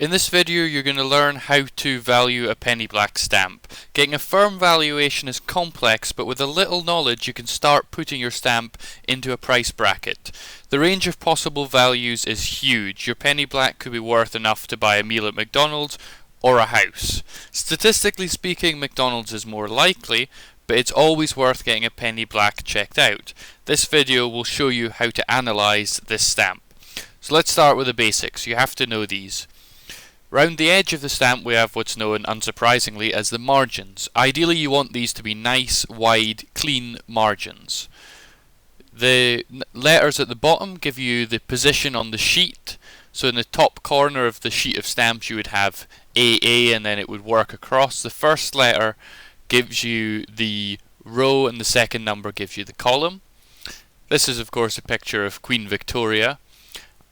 In this video you're going to learn how to value a penny black stamp. Getting a firm valuation is complex, but with a little knowledge you can start putting your stamp into a price bracket. The range of possible values is huge. Your penny black could be worth enough to buy a meal at McDonald's or a house. Statistically speaking, McDonald's is more likely, but it's always worth getting a penny black checked out. This video will show you how to analyse this stamp. So let's start with the basics. You have to know these. Round the edge of the stamp we have what's known, unsurprisingly, as the margins. Ideally you want these to be nice, wide, clean margins. The letters at the bottom give you the position on the sheet. So in the top corner of the sheet of stamps you would have AA and then it would work across. The first letter gives you the row and the second number gives you the column. This is of course a picture of Queen Victoria.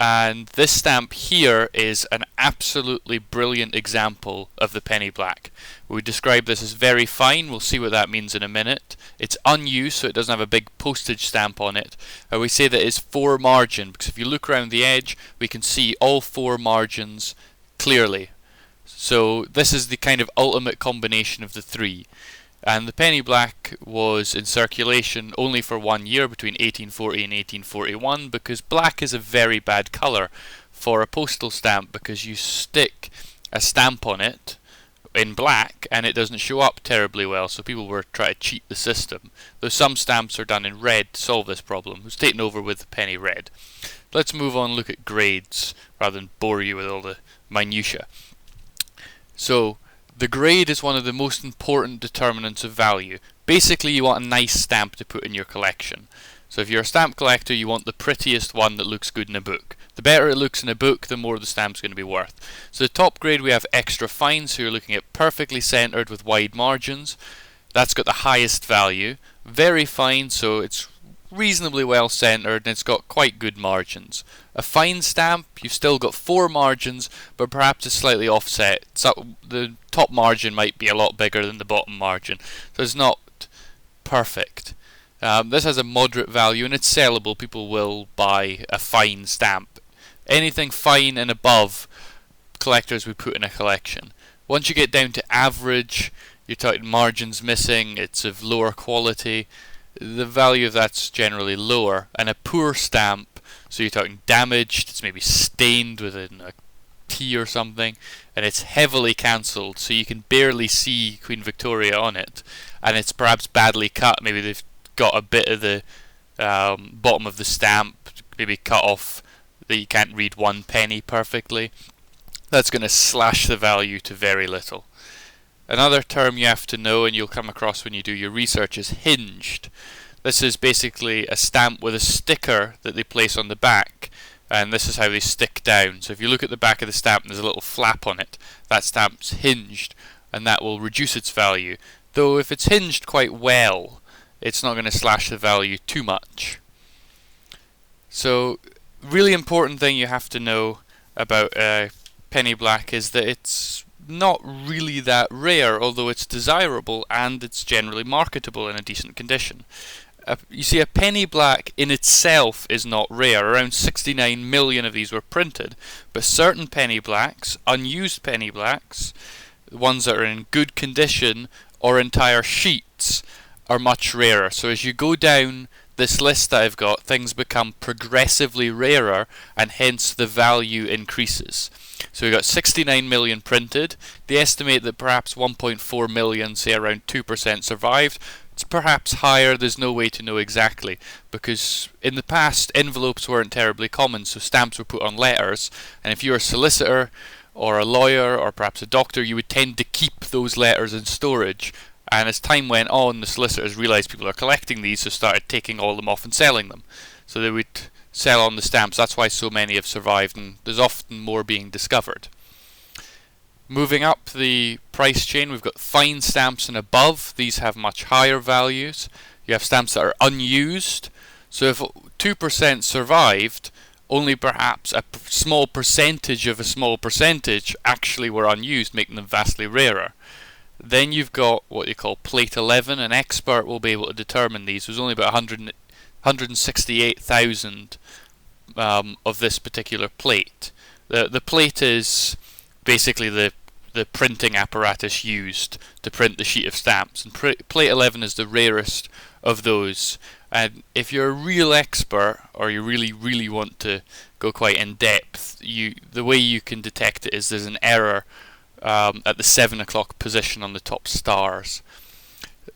And this stamp here is an absolutely brilliant example of the penny black. We describe this as very fine. We'll see what that means in a minute. It's unused, so it doesn't have a big postage stamp on it. We say that it's 4 margin because if you look around the edge we can see all 4 margins clearly. So this is the kind of ultimate combination of the 3. And the penny black was in circulation only for 1 year between 1840 and 1841 because black is a very bad colour for a postal stamp because you stick a stamp on it in black and it doesn't show up terribly well, so people were trying to cheat the system. Though some stamps are done in red to solve this problem. It was taken over with the penny red. Let's move on and look at grades rather than bore you with all the minutiae. So the grade is one of the most important determinants of value. Basically you want a nice stamp to put in your collection. So if you're a stamp collector you want the prettiest one that looks good in a book. The better it looks in a book, the more the stamp's going to be worth. So the top grade we have extra fine, so you're looking at perfectly centered with wide margins. That's got the highest value. Very fine, so it's reasonably well centered and it's got quite good margins. A fine stamp, you've still got 4 margins, but perhaps it's slightly offset. So the top margin might be a lot bigger than the bottom margin, so it's not perfect. This has a moderate value and it's sellable. People will buy a fine stamp. Anything fine and above, collectors would put in a collection. Once you get down to average, you're talking margins missing, it's of lower quality. The value of that's generally lower. And a poor stamp, so you're talking damaged, it's maybe stained with a T or something, and it's heavily cancelled, so you can barely see Queen Victoria on it, and it's perhaps badly cut. Maybe they've got a bit of the bottom of the stamp maybe cut off that you can't read 1 penny perfectly. That's going to slash the value to very little. Another term you have to know, and you'll come across when you do your research, is hinged. This is basically a stamp with a sticker that they place on the back, and this is how they stick down. So if you look at the back of the stamp and there's a little flap on it, that stamp's hinged, and that will reduce its value. Though if it's hinged quite well, it's not going to slash the value too much. So, really important thing you have to know about penny black is that it's not really that rare, although it's desirable and it's generally marketable in a decent condition. You see, a penny black in itself is not rare. Around 69 million of these were printed, but certain penny blacks, unused penny blacks, the ones that are in good condition or entire sheets, are much rarer. So as you go down this list that I've got, things become progressively rarer and hence the value increases. So we've got 69 million printed. They estimate that perhaps 1.4 million, say around 2%, survived. It's perhaps higher, there's no way to know exactly, because in the past envelopes weren't terribly common, so stamps were put on letters, and if you're a solicitor or a lawyer or perhaps a doctor, you would tend to keep those letters in storage. And as time went on, the solicitors realised people are collecting these, so started taking all them off and selling them. So they would sell on the stamps. That's why so many have survived, and there's often more being discovered. Moving up the price chain, we've got fine stamps and above. These have much higher values. You have stamps that are unused. So if 2% survived, only perhaps a small percentage of a small percentage actually were unused, making them vastly rarer. Then you've got what you call plate 11. An expert will be able to determine these. There's only about 168,000 of this particular plate. The plate is basically the printing apparatus used to print the sheet of stamps, and plate 11 is the rarest of those. And if you're a real expert, or you really want to go quite in depth, the way you can detect it is there's an error at the 7 o'clock position on the top stars.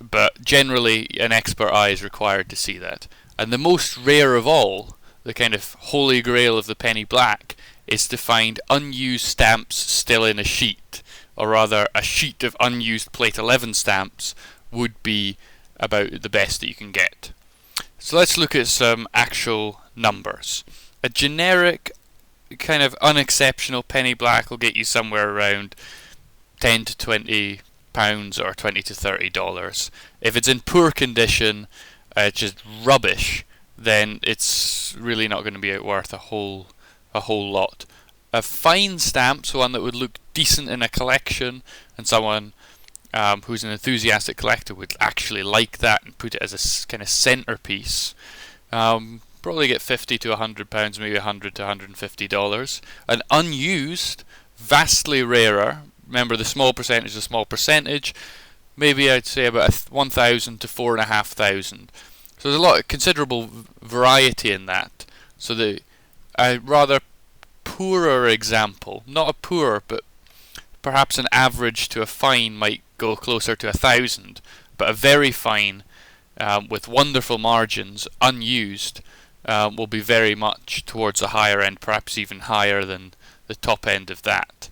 But generally, an expert eye is required to see that. And the most rare of all, the kind of holy grail of the penny black, is to find unused stamps still in a sheet, or rather a sheet of unused plate 11 stamps would be about the best that you can get. So let's look at some actual numbers. A generic kind of unexceptional penny black will get you somewhere around 10 to 20 pounds or $20 to $30. If it's in poor condition, just rubbish, then it's really not going to be worth a whole lot. A fine stamp, so one that would look decent in a collection, and someone who's an enthusiastic collector would actually like that and put it as a kind of centerpiece, probably get 50 to 100 pounds, maybe 100 to $150. An unused, vastly rarer. Remember, the small percentage is a small percentage. Maybe I'd say about 1,000 to 4,500. So there's a lot of considerable variety in that. So a rather poorer example, not a poor, but perhaps an average to a fine might go closer to 1,000, but a very fine with wonderful margins, unused, will be very much towards the higher end, perhaps even higher than the top end of that.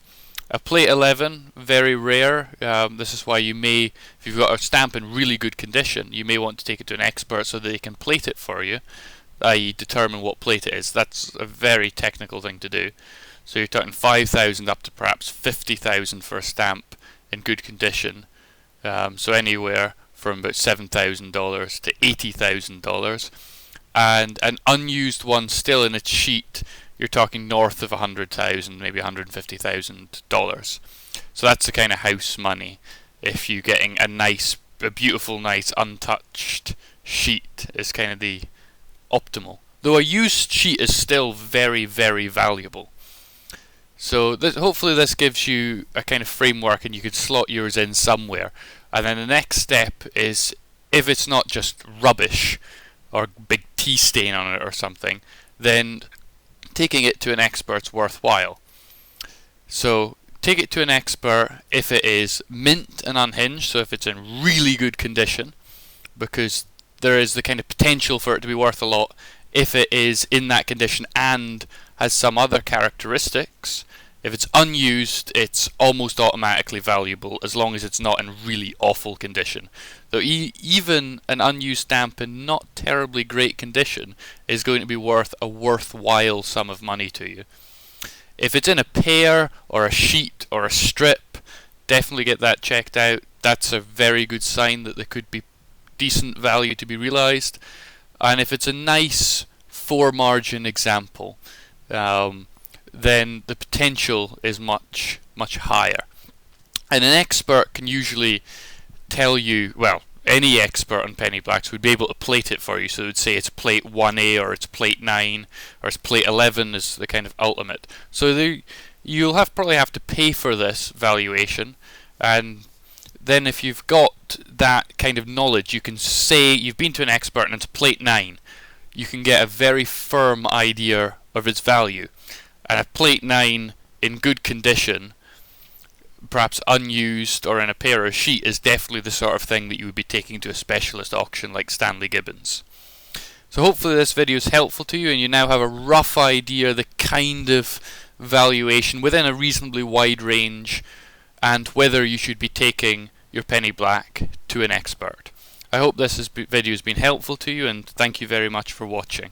A plate 11, very rare. This is why you may, if you've got a stamp in really good condition, you may want to take it to an expert so that they can plate it for you, i.e. determine what plate it is. That's a very technical thing to do. So you're talking 5,000 up to perhaps 50,000 for a stamp in good condition. So anywhere from about $7,000 to $80,000. And an unused one still in its sheet, you're talking north of 100,000, maybe $150,000. So that's the kind of house money if you're getting a beautiful, nice, untouched sheet is kind of the optimal. Though a used sheet is still very, very valuable. So hopefully this gives you a kind of framework and you could slot yours in somewhere. And then the next step is, if it's not just rubbish or big tea stain on it or something, then taking it to an expert's worthwhile. So take it to an expert if it is mint and unhinged, so if it's in really good condition, because there is the kind of potential for it to be worth a lot if it is in that condition and has some other characteristics. If it's unused, it's almost automatically valuable as long as it's not in really awful condition. Though even an unused stamp in not terribly great condition is going to be worth a worthwhile sum of money to you. If it's in a pair or a sheet or a strip, definitely get that checked out. That's a very good sign that there could be decent value to be realised. And if it's a nice 4-margin example, then the potential is much higher. And an expert can usually tell you, well, any expert on penny blacks would be able to plate it for you. So they would say it's plate 1A or it's plate 9 or it's plate 11 is the kind of ultimate. So you'll probably have to pay for this valuation, and then if you've got that kind of knowledge, you can say you've been to an expert and it's plate 9. You can get a very firm idea of its value. And a plate 9 in good condition, perhaps unused or in a pair or sheet, is definitely the sort of thing that you would be taking to a specialist auction like Stanley Gibbons. So hopefully this video is helpful to you and you now have a rough idea the kind of valuation within a reasonably wide range and whether you should be taking your penny black to an expert. I hope this video has been helpful to you, and thank you very much for watching.